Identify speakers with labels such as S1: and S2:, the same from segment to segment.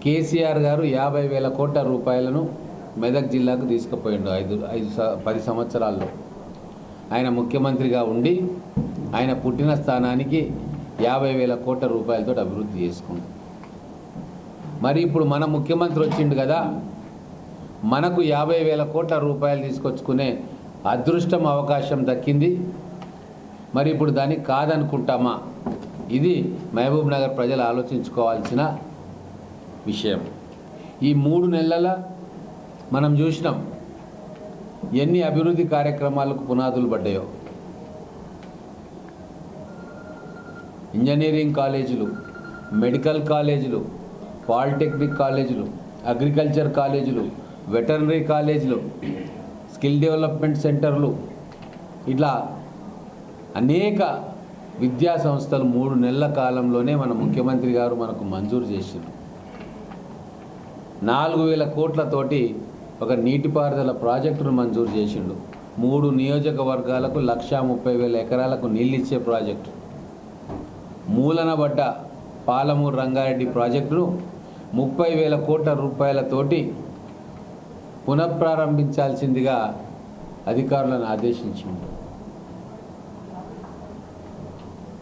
S1: కేసీఆర్ గారు 50,000 కోట్ల రూపాయలను మెదక్ జిల్లాకు తీసుకుపోయిండు 10 సంవత్సరాల్లో. ఆయన ముఖ్యమంత్రిగా ఉండి ఆయన పుట్టిన స్థానానికి 50,000 కోట్ల రూపాయలతో అభివృద్ధి చేసుకుంది. మరి ఇప్పుడు మన ముఖ్యమంత్రి వచ్చిండు కదా, మనకు 50,000 కోట్ల రూపాయలు తీసుకొచ్చుకునే అదృష్టం అవకాశం దక్కింది. మరి ఇప్పుడు దాన్ని కాదనుకుంటామా? ఇది మహబూబ్ నగర్ ప్రజలు ఆలోచించుకోవాల్సిన విషయం. ఈ 3 నెలల మనం చూసినాం ఎన్ని అభివృద్ధి కార్యక్రమాలకు పునాదులు పడ్డాయో. ఇంజనీరింగ్ కాలేజీలు, మెడికల్ కాలేజీలు, పాలిటెక్నిక్ కాలేజీలు, అగ్రికల్చర్ కాలేజీలు, వెటర్నరీ కాలేజీలు, స్కిల్ డెవలప్మెంట్ సెంటర్లు, ఇట్లా అనేక విద్యా సంస్థలు 3 నెలల కాలంలోనే మన ముఖ్యమంత్రి గారు మనకు మంజూరు చేసిండ్రు. 4,000 కోట్లతోటి ఒక నీటిపారుదల ప్రాజెక్టును మంజూరు చేసిండు. 3 నియోజకవర్గాలకు 130,000 ఎకరాలకు నీళ్ళిచ్చే ప్రాజెక్టు. మూలనబడ్డ పాలమూరు రంగారెడ్డి ప్రాజెక్టును 30,000 కోట్ల రూపాయలతోటి పునఃప్రారంభించాల్సిందిగా అధికారులను ఆదేశించింది.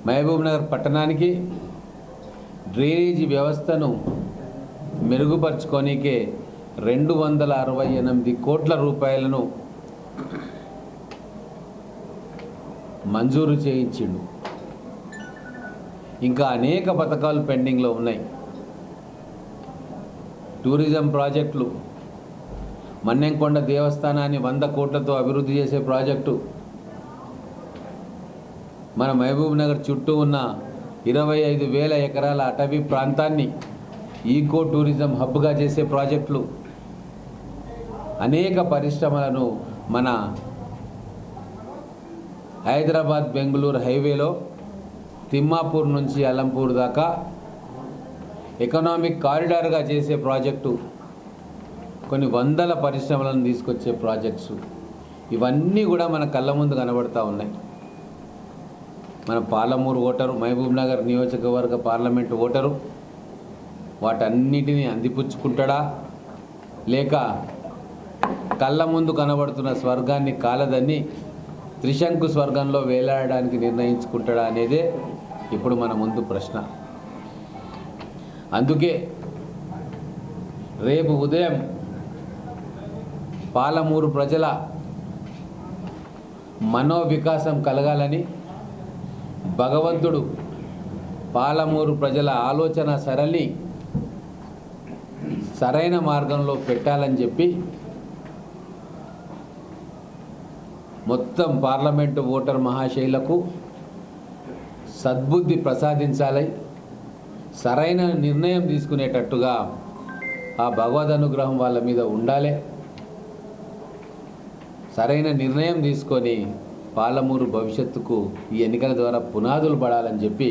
S1: మహబూబ్ నగర్ పట్టణానికి డ్రైనేజీ వ్యవస్థను మెరుగుపరుచుకోనికే 268 కోట్ల రూపాయలను మంజూరు చేయించిండు. ఇంకా అనేక పథకాలు పెండింగ్లో ఉన్నాయి. టూరిజం ప్రాజెక్టులు, మన్నెంకొండ దేవస్థానాన్ని 100 కోట్లతో అభివృద్ధి చేసే ప్రాజెక్టు, మన మహబూబ్ నగర్ చుట్టూ ఉన్న 25,000 ఎకరాల అటవీ ప్రాంతాన్ని ఈకో టూరిజం హబ్గా చేసే ప్రాజెక్టులు, అనేక పరిశ్రమలను మన హైదరాబాద్ బెంగళూరు హైవేలో తిమ్మాపూర్ నుంచి అలంపూర్ దాకా ఎకనామిక్ కారిడార్గా చేసే ప్రాజెక్టు, కొన్ని వందల పరిశ్రమలను తీసుకొచ్చే ప్రాజెక్ట్స్, ఇవన్నీ కూడా మన కళ్ళ ముందు కనబడతా ఉన్నాయి. మన పాలమూరు ఓటరు, మహబూబ్ నగర్ నియోజకవర్గ పార్లమెంటు ఓటరు వాటన్నిటినీ అందిపుచ్చుకుంటాడా, లేక కళ్ళ ముందు కనబడుతున్న స్వర్గాన్ని కాలదని త్రిశంకు స్వర్గంలో వేలాడడానికి నిర్ణయించుకుంటాడా అనేదే ఇప్పుడు మన ముందు ప్రశ్న. అందుకే రేపు ఉదయం పాలమూరు ప్రజల మనోవికాసం కలగాలని భగవంతుడు పాలమూరు ప్రజల ఆలోచన సరళి సరైన మార్గంలో పెట్టాలని చెప్పి మొత్తం పార్లమెంటు ఓటర్ మహాశైలకు సద్బుద్ధి ప్రసాదించాలి, సరైన నిర్ణయం తీసుకునేటట్టుగా ఆ భగవద్ అనుగ్రహం వాళ్ళ మీద ఉండాలి. సరైన నిర్ణయం తీసుకొని పాలమూరు భవిష్యత్తుకు ఈ ఎన్నికల ద్వారా పునాదులు పడాలని చెప్పి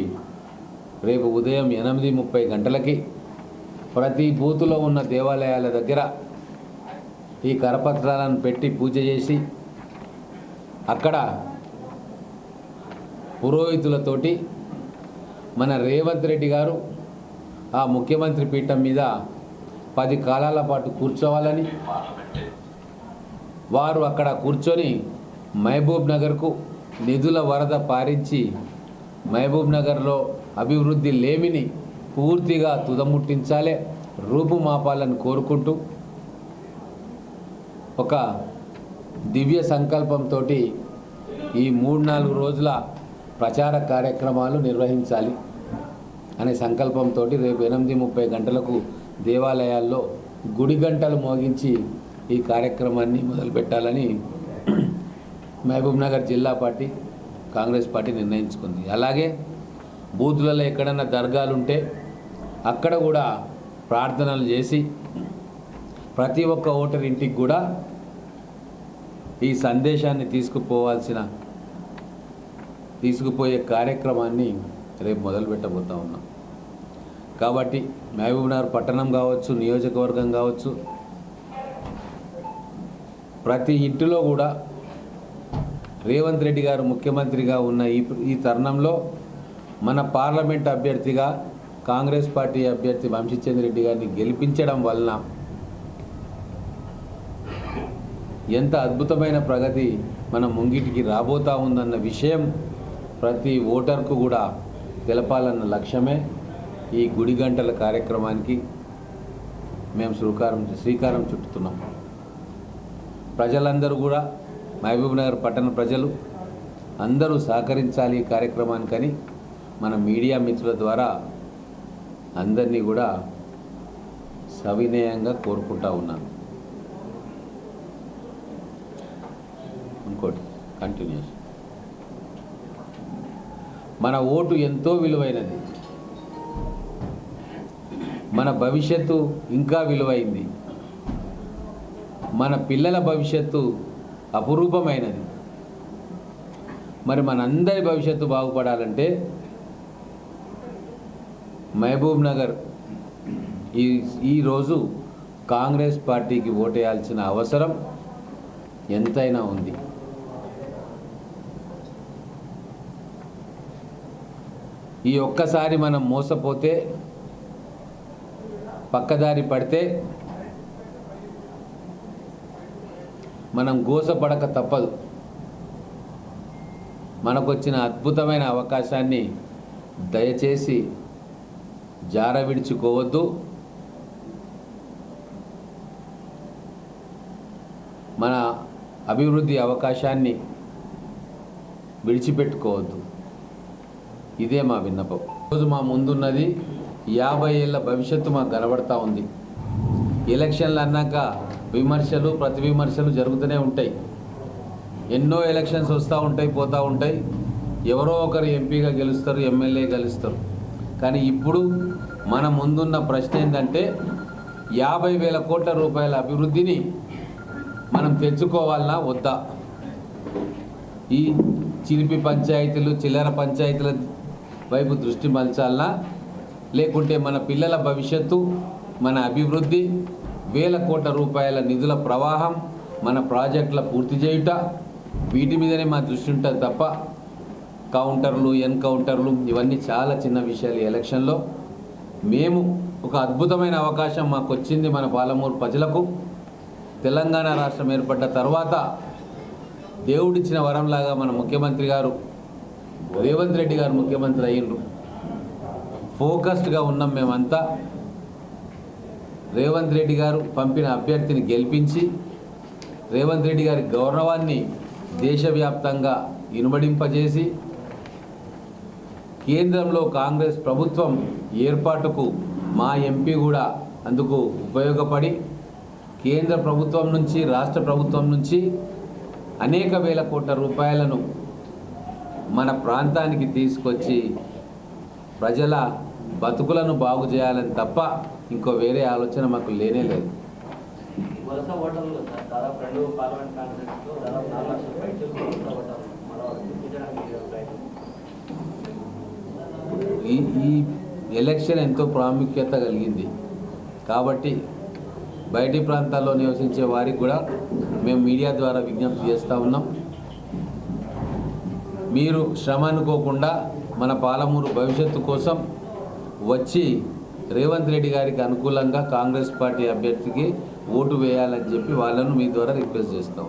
S1: రేపు ఉదయం 8:30 గంటలకి ప్రతి బూతులో ఉన్న దేవాలయాల దగ్గర ఈ కరపత్రాలను పెట్టి పూజ చేసి అక్కడ పురోహితులతోటి మన రేవంత్ రెడ్డి గారు ఆ ముఖ్యమంత్రి పీఠం మీద 10 కాలాల పాటు కూర్చోవాలని, వారు అక్కడ కూర్చొని మహబూబ్ నగర్కు నిధుల వరద పారించి మహబూబ్ నగర్లో అభివృద్ధి లేమిని పూర్తిగా తుదముట్టించాలి, రూపుమాపాలని కోరుకుంటూ ఒక దివ్య సంకల్పంతో ఈ 3-4 రోజుల ప్రచార కార్యక్రమాలు నిర్వహించాలి అనే సంకల్పంతో రేపు 8:30 గంటలకు దేవాలయాల్లో గుడి గంటలు మోగించి ఈ కార్యక్రమాన్ని మొదలుపెట్టాలని మహబూబ్ నగర్ జిల్లా పార్టీ కాంగ్రెస్ పార్టీ నిర్ణయించుకుంది. అలాగే బూతులలో ఎక్కడన్నా దర్గాలు ఉంటే అక్కడ కూడా ప్రార్థనలు చేసి ప్రతి ఒక్క ఓటర్ ఇంటికి కూడా ఈ సందేశాన్ని తీసుకుపోయే కార్యక్రమాన్ని రేపు మొదలు పెట్టబోతా ఉన్నాం. కాబట్టి మహబూబ్ నగర్ పట్టణం కావచ్చు, నియోజకవర్గం కావచ్చు, ప్రతి ఇంటిలో కూడా రేవంత్ రెడ్డి గారు ముఖ్యమంత్రిగా ఉన్న ఈ తరుణంలో మన పార్లమెంట్ అభ్యర్థిగా కాంగ్రెస్ పార్టీ అభ్యర్థి వంశీచంద్ర రెడ్డి గారిని గెలిపించడం వలన ఎంత అద్భుతమైన ప్రగతి మన ముంగిటికి రాబోతా ఉందన్న విషయం ప్రతి ఓటర్కు కూడా తెలపాలన్న లక్ష్యమే ఈ గుడి గంటల కార్యక్రమానికి మేము శ్రీకారం చుట్టుతున్నాం. ప్రజలందరూ కూడా మహబూబ్నగర్ పట్టణ ప్రజలు అందరూ సహకరించాలి ఈ కార్యక్రమానికని మన మీడియా మిత్రుల ద్వారా అందరినీ కూడా సవినయంగా కోరుకుంటా ఉన్నాను. ఇంకోటి కంటిన్యూస్, మన ఓటు ఎంతో విలువైనది, మన భవిష్యత్తు ఇంకా విలువైంది, మన పిల్లల భవిష్యత్తు అపురూపమైనది. మరి మనందరి భవిష్యత్తు బాగుపడాలంటే మహబూబ్నగర్ ఈరోజు కాంగ్రెస్ పార్టీకి ఓటేయాల్సిన అవసరం ఎంతైనా ఉంది. ఈ ఒక్కసారి మనం మోసపోతే, పక్కదారి పడితే మనం గోసపడక తప్పదు. మనకొచ్చిన అద్భుతమైన అవకాశాన్ని దయచేసి జార విడుచుకోవద్దు. మన అభివృద్ధి అవకాశాన్ని విడిచిపెట్టుకోవద్దు. ఇదే మా విన్నపం. ఈరోజు మా ముందున్నది 50 ఏళ్ళ భవిష్యత్తు మాకు కనబడతా ఉంది. ఎలక్షన్లు అన్నాక విమర్శలు ప్రతి విమర్శలు జరుగుతూనే ఉంటాయి. ఎన్నో ఎలక్షన్స్ వస్తూ ఉంటాయి, పోతూ ఉంటాయి. ఎవరో ఒకరు ఎంపీగా గెలుస్తారు, ఎమ్మెల్యే గెలుస్తారు. కానీ ఇప్పుడు మన ముందున్న ప్రశ్న ఏంటంటే 50,000 కోట్ల రూపాయల అభివృద్ధిని మనం తెచ్చుకోవాలన్నా వద్దా? ఈ చిలిపి పంచాయతీలు, చిల్లర పంచాయతీల వైపు దృష్టి మలచాలనా, లేకుంటే మన పిల్లల భవిష్యత్తు, మన అభివృద్ధి, 1,000 కోట్ల రూపాయల నిధుల ప్రవాహం, మన ప్రాజెక్టుల పూర్తి చేయుట, వీటి మీదనే మా దృష్టి ఉంటుంది తప్ప కౌంటర్లు, ఎన్కౌంటర్లు ఇవన్నీ చాలా చిన్న విషయాలు. ఎలక్షన్లో మేము ఒక అద్భుతమైన అవకాశం మాకు వచ్చింది. మన పాలమూరు ప్రజలకు తెలంగాణ రాష్ట్రం ఏర్పడ్డ తర్వాత దేవుడిచ్చిన వరంలాగా మన ముఖ్యమంత్రి గారు రేవంత్ రెడ్డి గారు ముఖ్యమంత్రి అయ్యిండ్రు. ఫోకస్డ్గా ఉన్నాం మేమంతా. రేవంత్ రెడ్డి గారు పంపిన అభ్యర్థిని గెలిపించి రేవంత్ రెడ్డి గారి గౌరవాన్ని దేశవ్యాప్తంగా ఇనుమడింపజేసి కేంద్రంలో కాంగ్రెస్ ప్రభుత్వం ఏర్పాటుకు మా ఎంపీ కూడా అందుకు ఉపయోగపడి కేంద్ర ప్రభుత్వం నుంచి, రాష్ట్ర ప్రభుత్వం నుంచి అనేక వేల కోట్ల రూపాయలను మన ప్రాంతానికి తీసుకొచ్చి ప్రజల బతుకులను బాగు చేయాలని తప్ప ఇంకో వేరే ఆలోచన మాకు లేనే లేదు. ఈ ఎలక్షన్ ఎంతో ప్రాముఖ్యత కలిగింది కాబట్టి బయటి ప్రాంతాల్లో నివసించే వారికి కూడా మేము మీడియా ద్వారా విజ్ఞప్తి చేస్తూ ఉన్నాం. మీరు శ్రమ అనుకోకుండా మన పాలమూరు భవిష్యత్తు కోసం వచ్చి రేవంత్ రెడ్డి గారికి అనుకూలంగా కాంగ్రెస్ పార్టీ అభ్యర్థికి ఓటు వేయాలని చెప్పి వాళ్ళను మీ ద్వారా రిక్వెస్ట్ చేస్తాం.